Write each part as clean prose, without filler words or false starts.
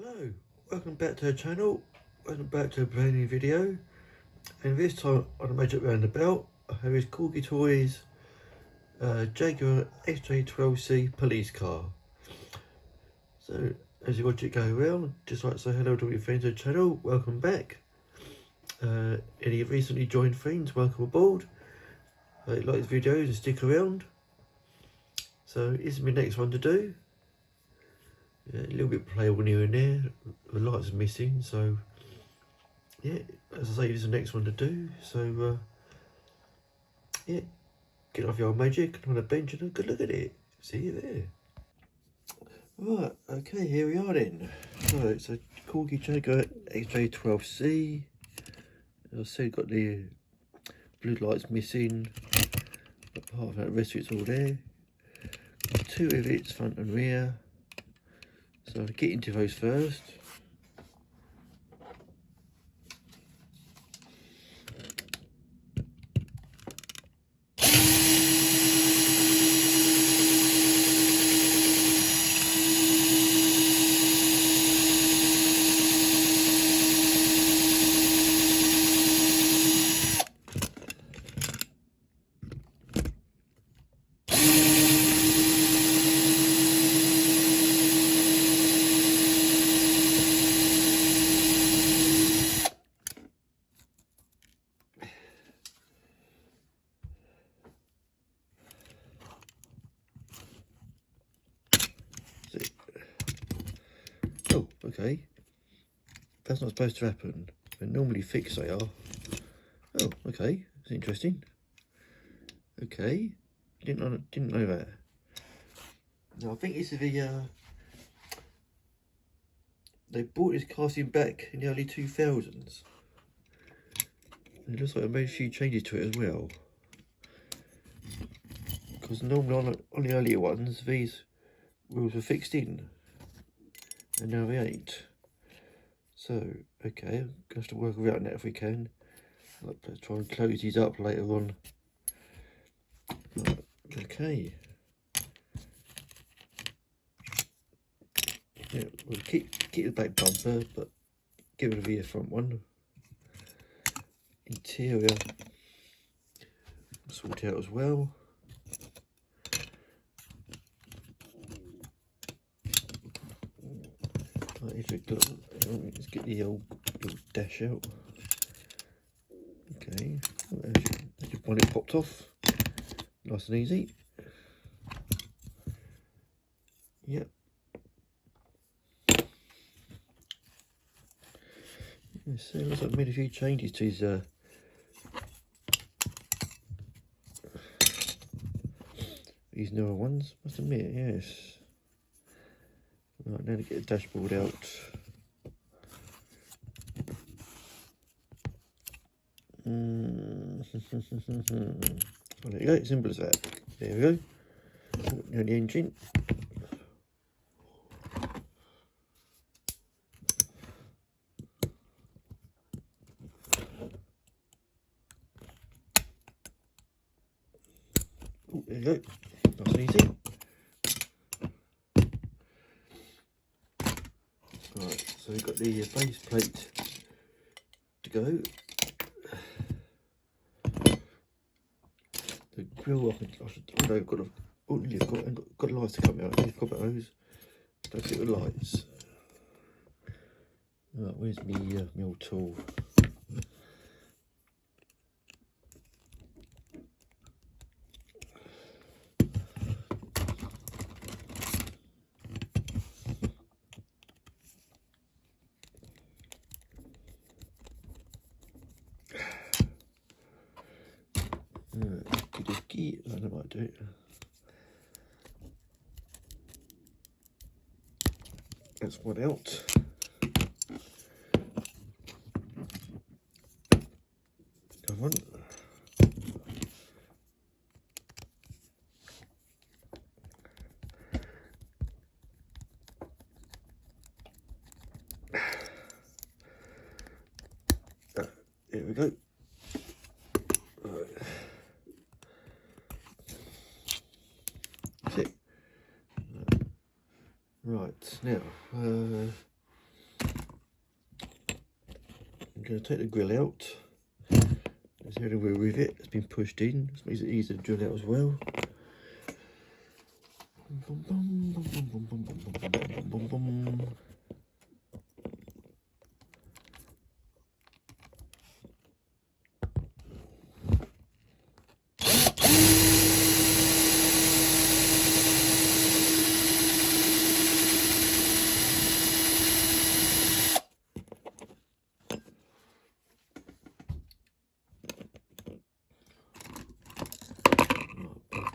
Hello, welcome back to the channel, welcome back to a brand new video, and this time on a Magic Roundabout I have this Corgi Toys Jaguar xj12c police car. So as you watch it go around, just like to say hello to all your friends of the channel, welcome back. Any recently joined friends, welcome aboard. Like this videos and stick around. So this is my next one to do. A little bit playable here and there, the lights are missing, so yeah, as I say, this is the next one to do. So yeah, get off your old magic on a bench and have a good look at it. See you there. Right, okay, here we are then. So it's a Corgi Jaguar xj12c. As I said, got the blue lights missing. Apart from that, the rest of it's all there. Two rivets, front and rear. So I'll get into those first. Oh, okay. That's not supposed to happen. They're normally fixed, they are. Oh, okay. That's interesting. Okay. Didn't know that. Now I think this is the they bought this casting back in the early 2000s. And it looks like they made a few changes to it as well. Because normally on the earlier ones, these wheels were fixed in. And now they ain't. So, okay, I'm going to have to work around that if we can. I'll try and close these up later on. Okay. Yeah, we'll keep the back bumper, but get rid of the front one. Interior, sort out as well. Let's get the old dash out. Okay, there's your bonnet popped off. Nice and easy. Yep. So it looks like I made a few changes to these newer ones, must admit, yes. Right, now to get the dashboard out. Well, there you go, simple as that. There we go. Now the engine. Oh, there you go. Nice and easy. Right, so we've got the base plate to go. The grill, I've got lights to come out. I've got those. Don't get the lights. Right, where's my old tool? That might do it. That's one out. Come on. There we go. That's it. Right, now, going to take the grill out. There's the wheel with it. It's been pushed in. This makes it easy to drill out as well.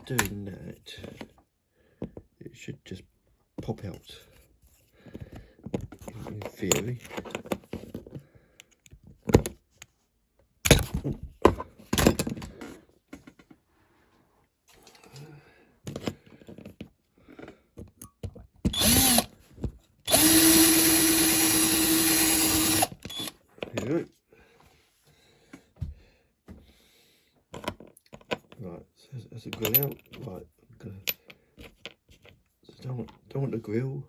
Doing that, it should just pop out in theory. There we go. Right, so that's a grill out. Right, so don't want the grill.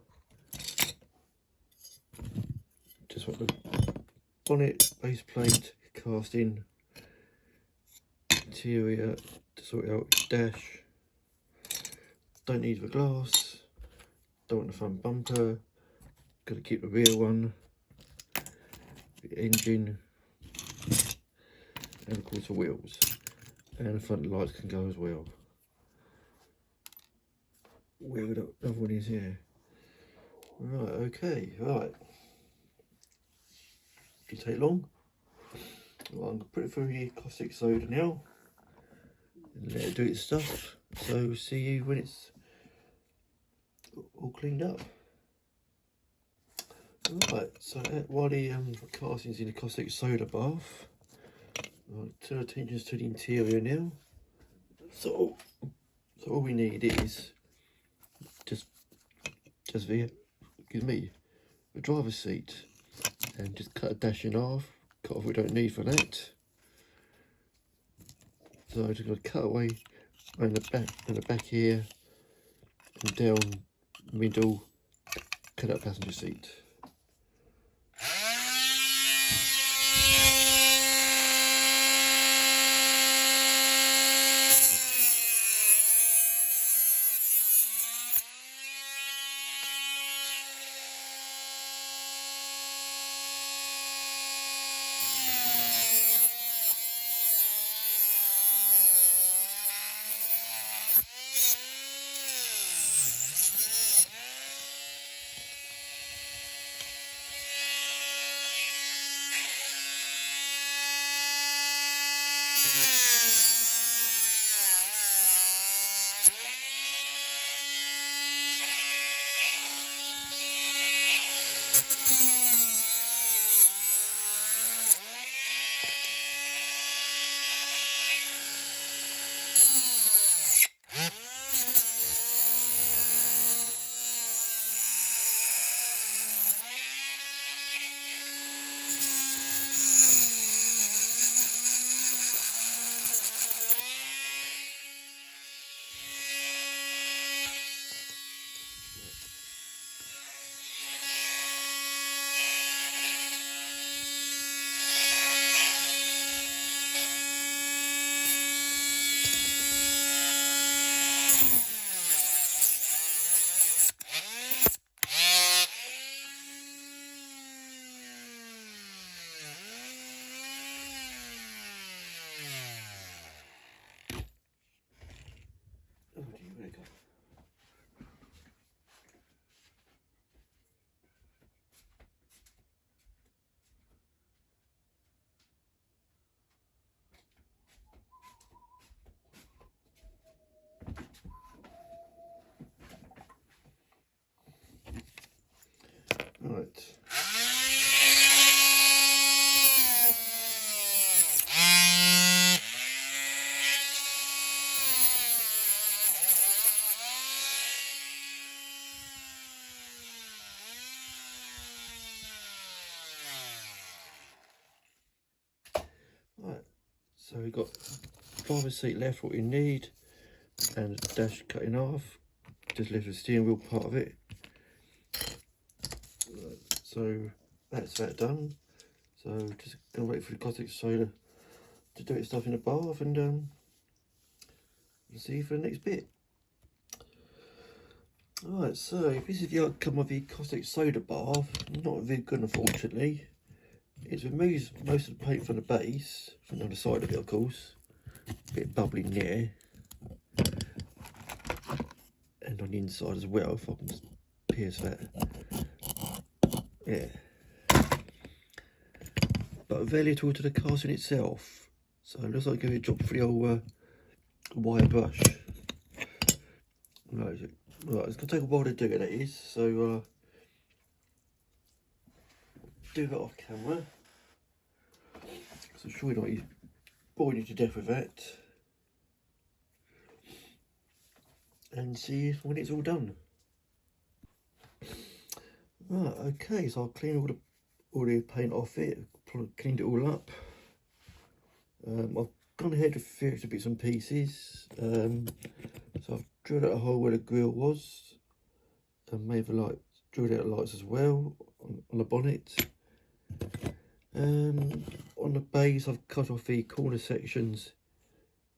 Just want the bonnet, base plate, casting, interior to sort out, dash. Don't need the glass. Don't want the front bumper. Got to keep the rear one. The engine, and of course the wheels. And the front lights can go as well. Where would the other one is here? Right, okay, right. Didn't take long. Well, I'm going to put it through the caustic soda now and let it do its stuff. So see you when it's all cleaned up. Right, so while the casting's in the caustic soda bath, I'll turn attention to the interior now. So all we need is just the driver's seat, and just cut a dash in half. Cut off what we don't need for that. So I'm just going to cut away around the back here and down middle. Cut out passenger seat. Right. Right, so we've got driver's seat left, what we need, and a dash cut in half. Just left the steering wheel part of it. So that's that done. So just gonna wait for the caustic soda to do its stuff in the bath, and see you for the next bit. Alright, so this is the outcome of the caustic soda bath. Not very good, unfortunately. It removes most of the paint from the base, from the other side of it, of course. A bit bubbly in there. And on the inside as well, if I can just pierce that. Yeah. But very little to the casting itself. So it looks like give it a job for the old wire brush. Right, it's going to take a while to do it, that is. So do that off camera. So I'm sure you're not boring you to death with that. And see when it's all done. Right, okay, so I'll clean all the paint off it, probably cleaned it all up. I've gone ahead with a few extra bits and pieces. So I've drilled out a hole where the grill was, and made the light, drilled out the lights as well on the bonnet. On the base, I've cut off the corner sections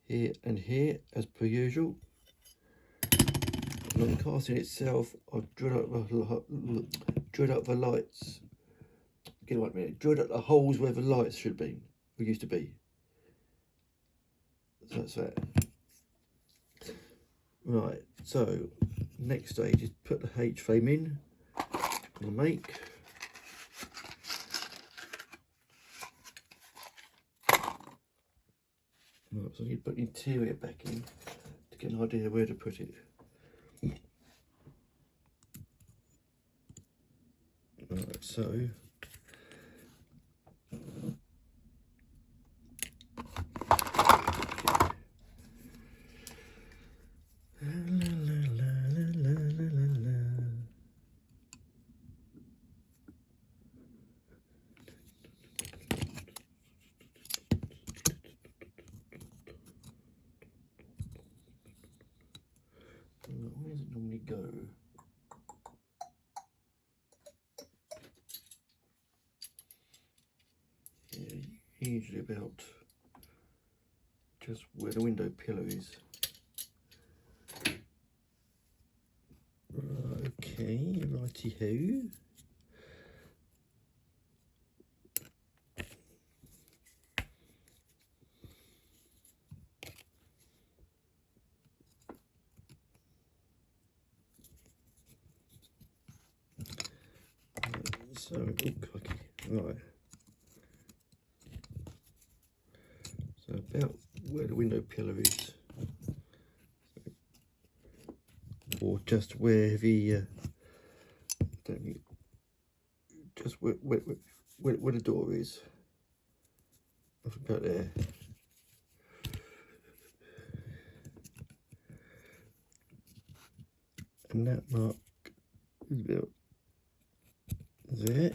here and here as per usual. And on the casting itself, I've drilled out the lights. Give it a minute. Drilled out the holes where the lights should be, or used to be. So that's that. Right. So next stage is put the H frame in. On the make. Right, so I need to put the interior back in to get an idea where to put it. Right, so where does it normally go? Yeah, usually about just where the window pillar is. Okay, righty-ho. So, okay, right. So about where the window pillar is, or just where the just where the door is. About there. And that mark is about there.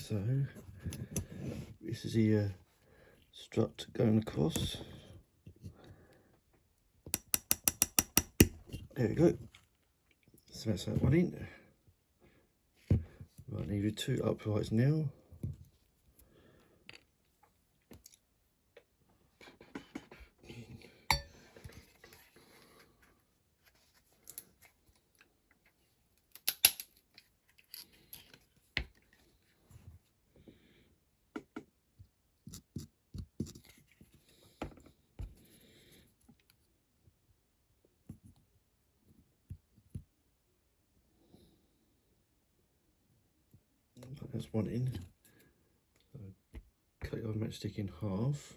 So this is the strut going across. There we go. So that's that one in. Right, I need two uprights now. That's one in. So cut your matchstick in half.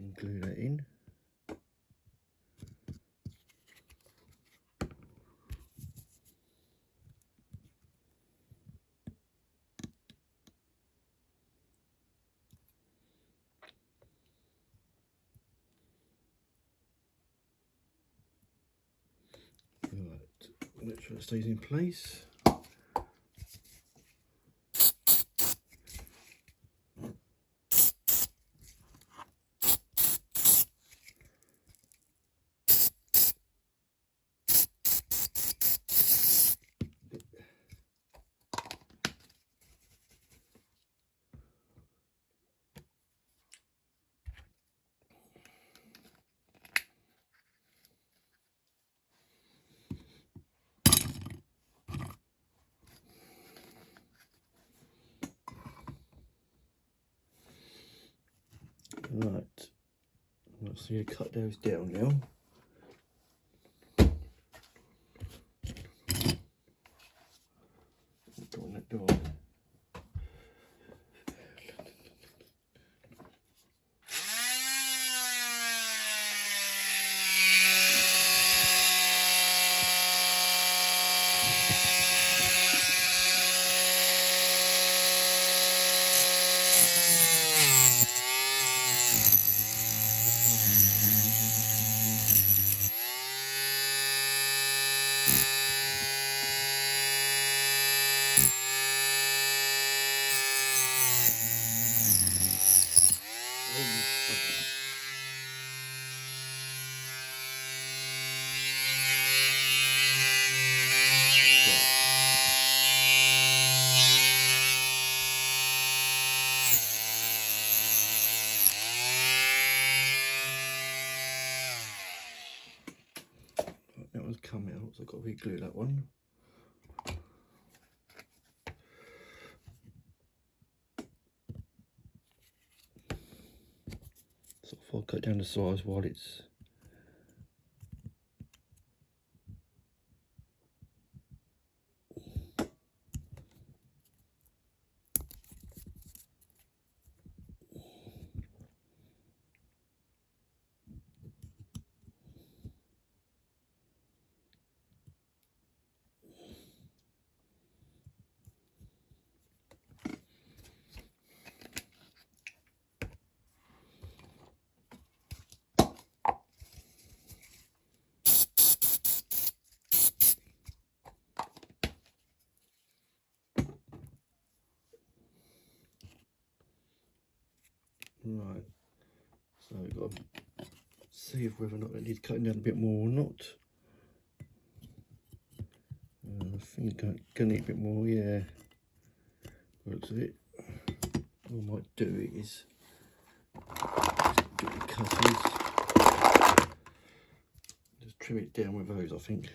and glue that in. Right, make sure it stays in place. Right, so you cut those down now. Go on that door. That one's come out, so I've got to re-glue that one. So I'll cut down the size while it's right. So we've got to see if whether or not it needs cutting down a bit more or not. I think I'm gonna need a bit more, yeah. Looks of it. What I might do is get the cutters, just trim it down with those, I think.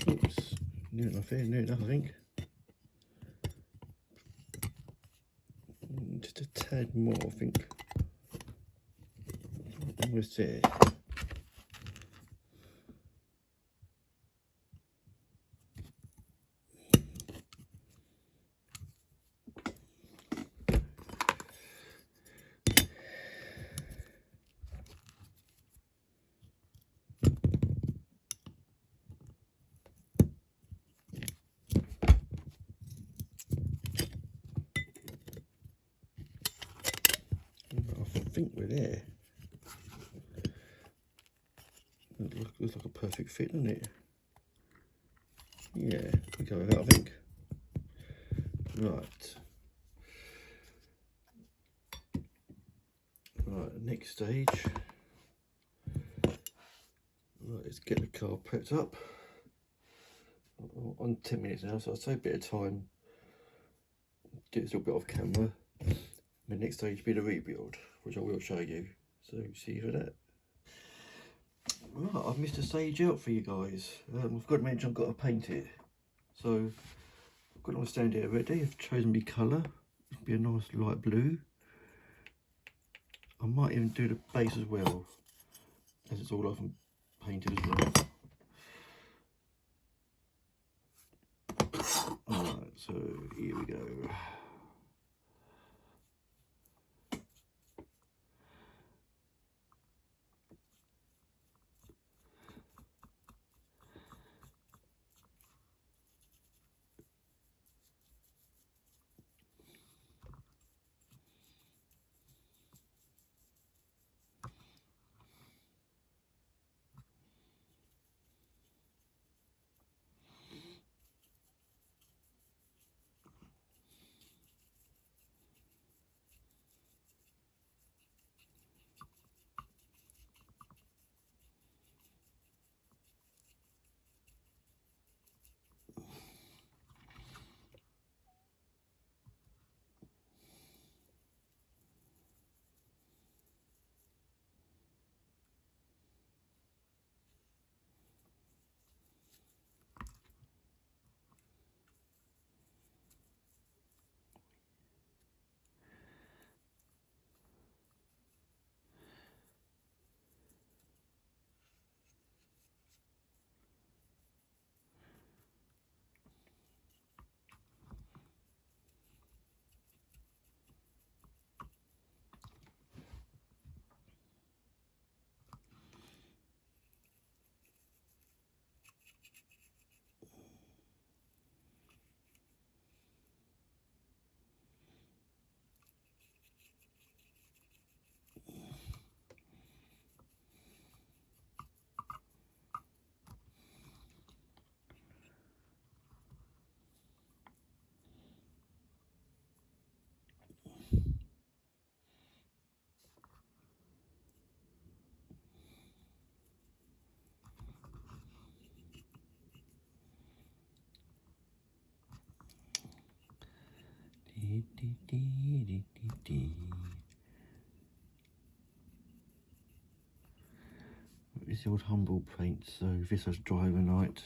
Oops, near enough here, near enough I think. Just a tad more I think. Almost there. I think we're there. It looks like a perfect fit, doesn't it? Yeah, we go with that, I think. Right. Right, next stage. Right, let's get the car prepped up. On 10 minutes now, so I'll take a bit of time. Get this little bit off camera. The next stage will be the rebuild, which I will show you. So see you for that. Right, I've missed a stage out for you guys. I've got to mention I've got to paint it. So I've got it on stand here ready. I've chosen my colour, Be a nice light blue. I might even do the base as well, as it's all often painted as well. Alright, so here we go. It's the old humble paint, so if this has dry overnight,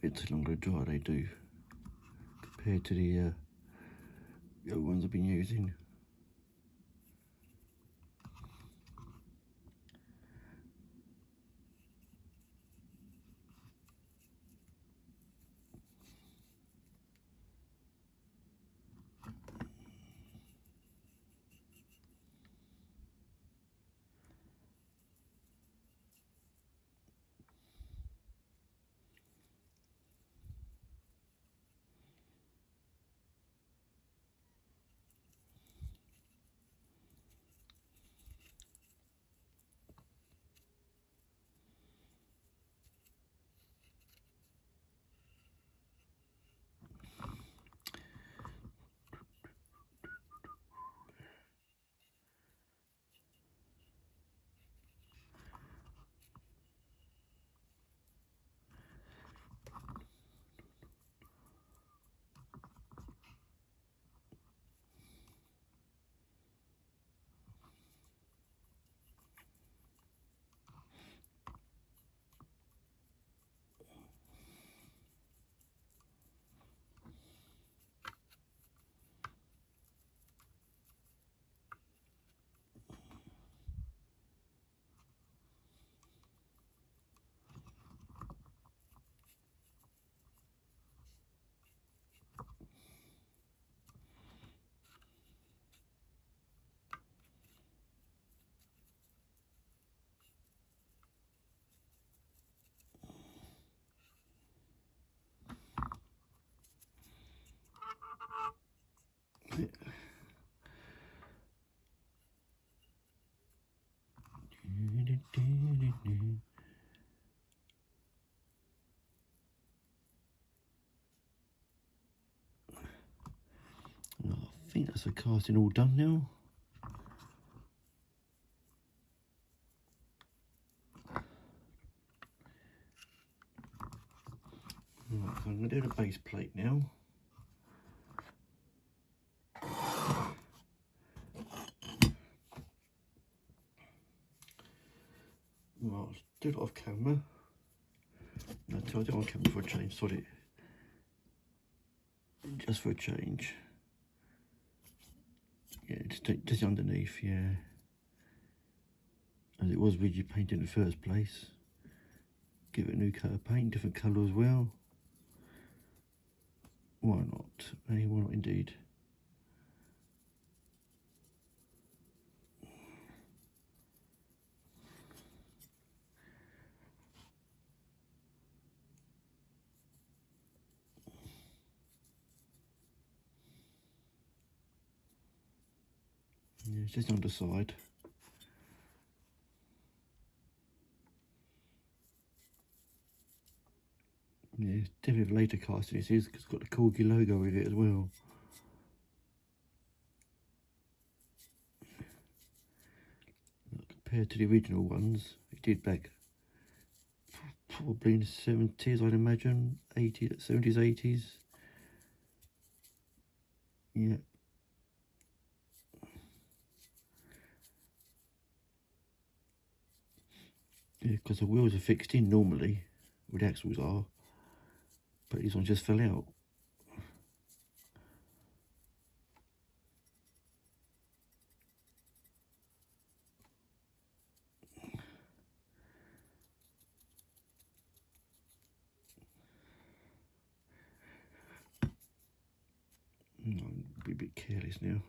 it's longer to dry they do compared to the old ones I've been using. I think that's the casting all done now. Right, so I'm going to do the base plate now. Right, I'll do it off camera. No, I'll do it on camera before I change, sorry. just for a change. Yeah, just underneath, yeah. As it was rigid paint in the first place. Give it a new coat of paint, different colour as well. Why not? Hey, why not indeed? Yeah, it's just on the side. Yeah, it's definitely a later casting. It's got the corgi logo with it as well. Compared to the original ones, it did back probably in the 70s, I'd imagine, 80s, 70s, 80s. Yeah. Yeah, because the wheels are fixed in normally, where the axles are, but these ones just fell out. I'm a bit careless now.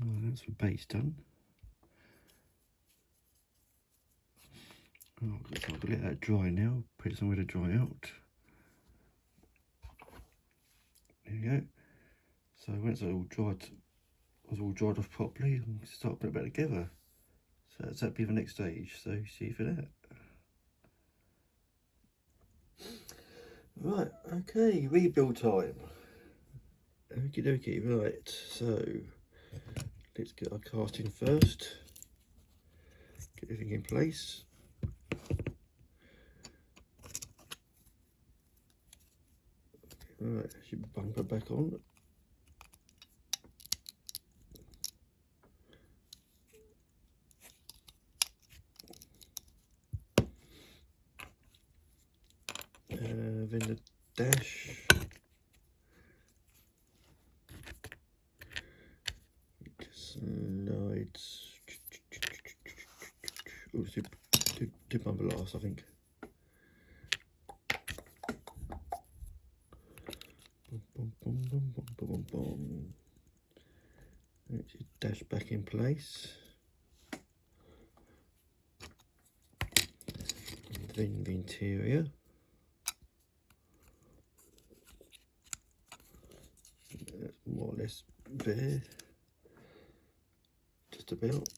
Oh, that's the base done. Oh, I've got to let that dry now. Put it somewhere to dry out. There you go. So once it all dried, was all dried off properly, and start putting it back together. So that'll be the next stage. So see you for that. Right. Okay. Rebuild time. Okie dokie. Right. So let's get our casting first. Get everything in place. Right, should bumper back on. Then the dash. It slides. Oh, two bumper last, I think. Boom, boom, boom, boom, boom, boom, boom. Let's dash back in place. And then the interior. That's more or less there. Just about.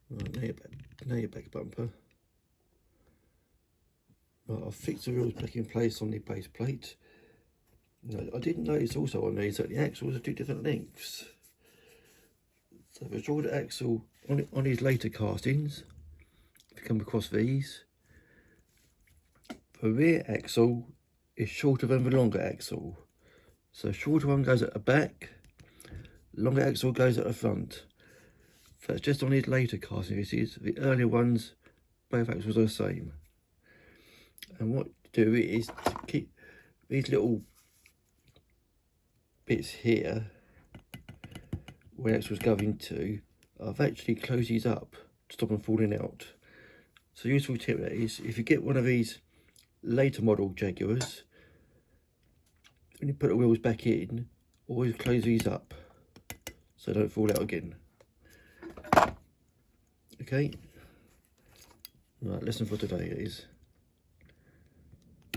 Right, now your back bumper. Right, I've fixed the wheels back in place on the base plate. Now, I didn't notice also on these that the axles are two different lengths. So if I draw the axle on these later castings, if you come across these, the rear axle is shorter than the longer axle. So the shorter one goes at the back, longer axle goes at the front. That's just on these later castings. The earlier ones, both axles are the same. And what to do is to keep these little bits here where axles go into, I've actually closed these up to stop them falling out. So useful tip that is, if you get one of these later model Jaguars, when you put the wheels back in, always close these up. so don't fall out again. Okay, right, lesson for today is,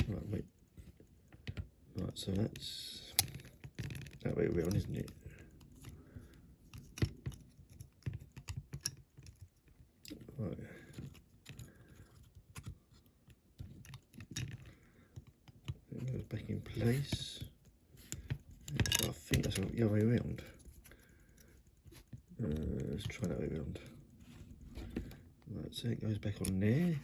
right, wait, right, so that's that way around, isn't it? Right. It goes back in place. I think that's the other way around. Let's try that way around. Right, so it goes back on there.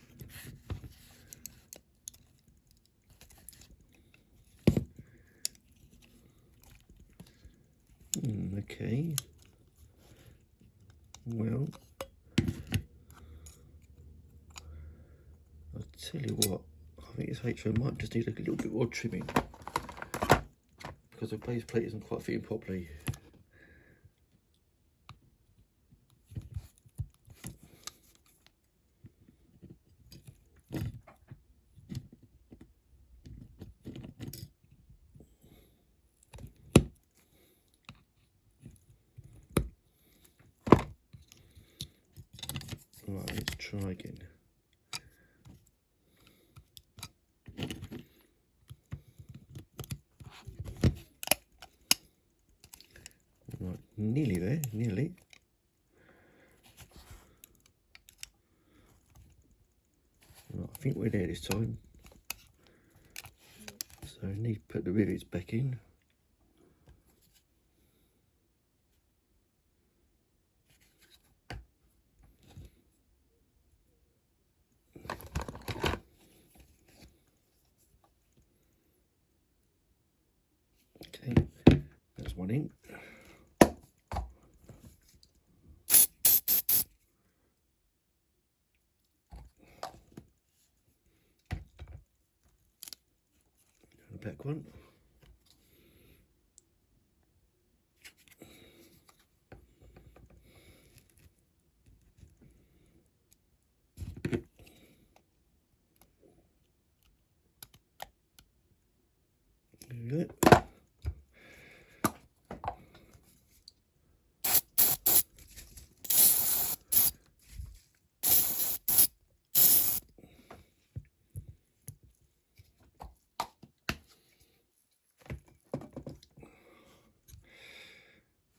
Okay. Well, I'll tell you what, I think this HO might just need a little bit more trimming because the base plate isn't quite fitting properly. Right, let's try again. Right, nearly there, nearly. Right, I think we're there this time. So I need to put the rivets back in. Okay, that's one in. And the back one. There we go.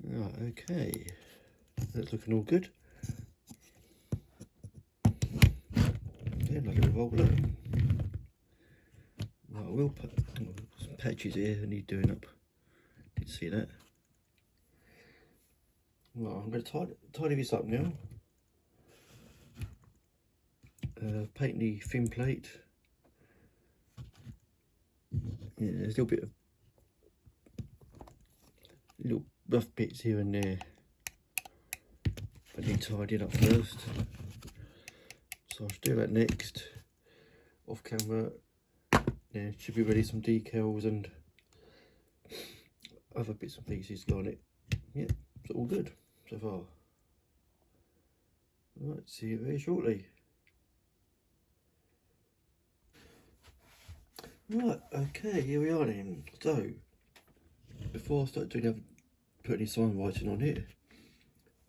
Right, okay, that's looking all good. Okay, another roller. Right, I will put some patches here I need doing up. Did you see that? Right, I'm going to tidy this up now. Paint the thin plate. Yeah, there's a little bit of little rough bits here and there. I need to tidy it up first. So I'll do that next, off camera. Yeah, should be ready some decals and other bits and pieces on it. Yeah, it's all good so far. Right, see you very shortly. Right, okay, here we are then. So, before I start doing put any sign writing on it,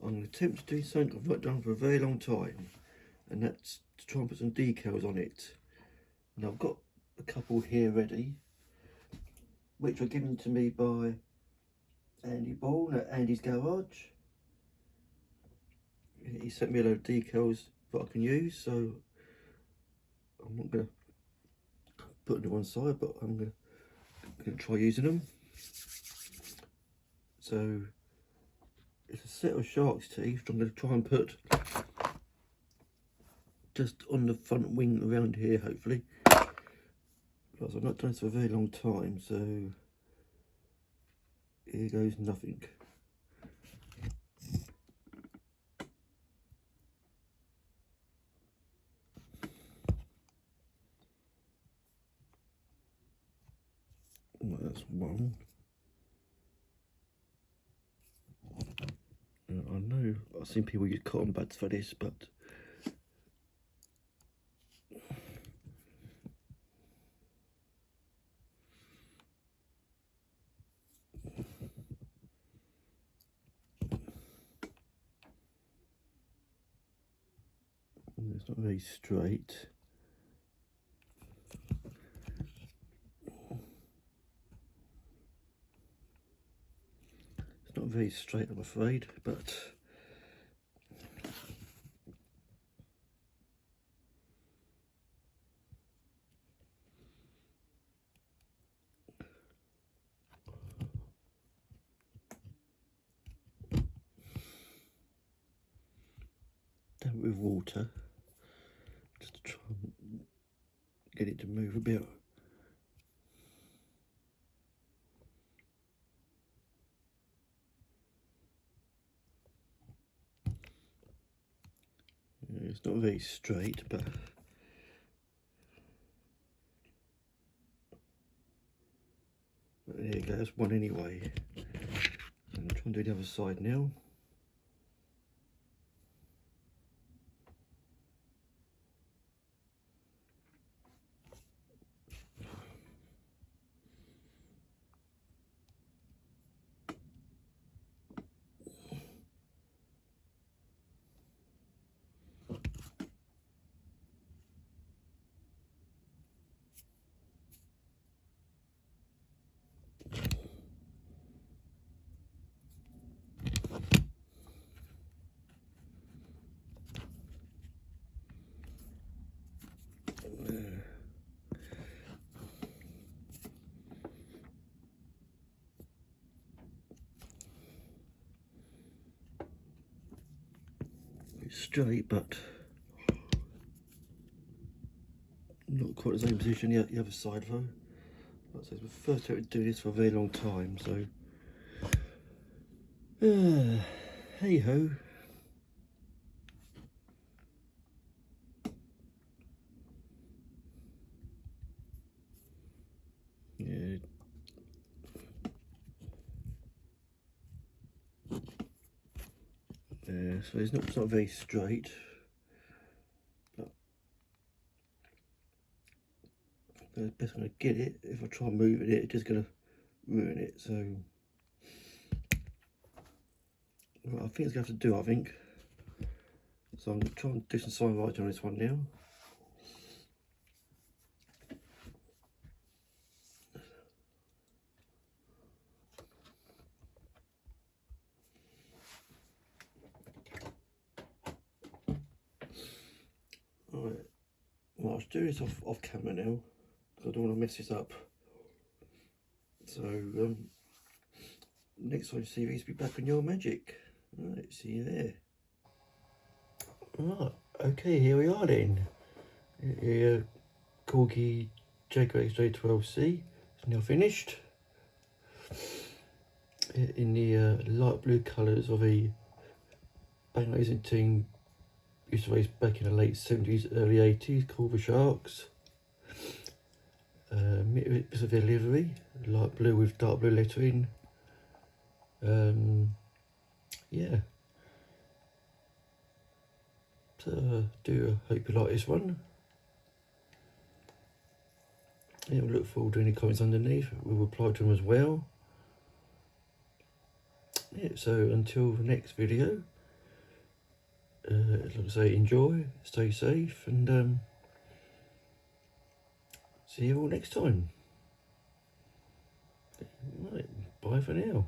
I'm going to attempt to do something I've not done for a very long time, and that's to try and put some decals on it. Now I've got a couple here ready, which were given to me by Andy Ball at Andy's Garage. He sent me a load of decals that I can use, so I'm not going to put them to one side, but I'm going to try using them. So it's a set of shark's teeth I'm going to try and put just on the front wing around here, hopefully, because I've not done this for a very long time. So here goes nothing. Well, that's one. I know I've seen people use cotton buds for this, but It's not very straight. It's not very straight, I'm afraid, but damp with water just to try and get it to move a bit. It's not very straight, but there you go, that's one anyway. I'm trying to do the other side now. It's straight, but not quite the same position yet. The other side though. Like I said, it's the first time to do this for a very long time, so hey ho. Yeah. Yeah, so it's not very straight, but the best way to get it, if I try moving it, it's just going to ruin it. So what I think it's going to have to do, I think. So I'm trying to do some side writing on this one now. Alright, well, I'll do this off camera now, because I don't want to mess this up. So, next time you see these, be back on your magic. Alright, see you there. Right, okay, here we are then. Here, corgi jaguar xj12c is now finished. In the light blue colours of a bang racing team used to race back in the late 70s, early 80s, called the Sharks. Bits of their livery, light blue with dark blue lettering. Yeah. So hope you like this one. Yeah, we'll look forward to any comments underneath. We'll reply to them as well. Yeah, so until the next video, like I say, enjoy, stay safe, and see you all next time. Right, bye for now.